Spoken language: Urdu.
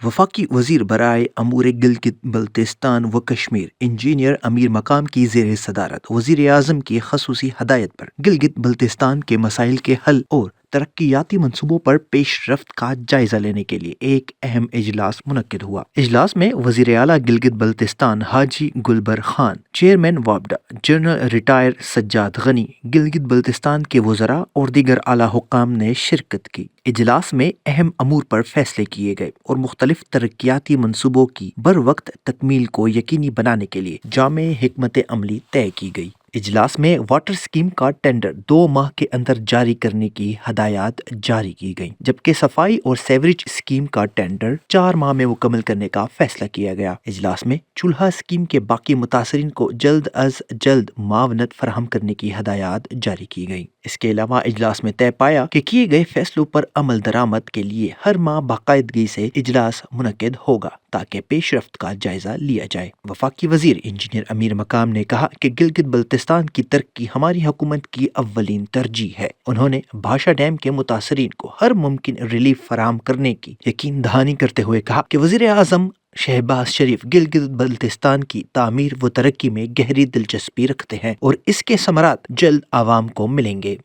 وفاقی وزیر برائے امور گلگت بلتستان و کشمیر انجینئر امیر مقام کی زیر صدارت وزیر اعظم کی خصوصی ہدایت پر گلگت بلتستان کے مسائل کے حل اور ترقیاتی منصوبوں پر پیش رفت کا جائزہ لینے کے لیے ایک اہم اجلاس منعقد ہوا۔ اجلاس میں وزیر اعلیٰ گلگت بلتستان حاجی گلبر خان، چیئرمین وابڈا جنرل ریٹائر سجاد غنی، گلگت بلتستان کے وزراء اور دیگر اعلیٰ حکام نے شرکت کی۔ اجلاس میں اہم امور پر فیصلے کیے گئے اور مختلف ترقیاتی منصوبوں کی بروقت تکمیل کو یقینی بنانے کے لیے جامع حکمت عملی طے کی گئی۔ اجلاس میں واٹر اسکیم کا ٹینڈر 2 ماہ کے اندر جاری کرنے کی ہدایات جاری کی گئیں، جبکہ صفائی اور سیوریج اسکیم کا ٹینڈر 4 ماہ میں مکمل کرنے کا فیصلہ کیا گیا۔ اجلاس میں چولہا اسکیم کے باقی متاثرین کو جلد از جلد معاونت فراہم کرنے کی ہدایات جاری کی گئیں۔ اس کے علاوہ اجلاس میں طے پایا کہ کیے گئے فیصلوں پر عمل درآمد کے لیے ہر ماہ باقاعدگی سے اجلاس منعقد ہوگا تاکہ پیش رفت کا جائزہ لیا جائے۔ وفاقی وزیر انجینئر امیر مقام نے کہا کہ گلگت بلتستان کی ترقی ہماری حکومت کی اولین ترجیح ہے۔ انہوں نے بھاشا ڈیم کے متاثرین کو ہر ممکن ریلیف فراہم کرنے کی یقین دہانی کرتے ہوئے کہا کہ وزیر اعظم شہباز شریف گلگت بلتستان کی تعمیر و ترقی میں گہری دلچسپی رکھتے ہیں اور اس کے ثمرات جلد عوام کو ملیں گے۔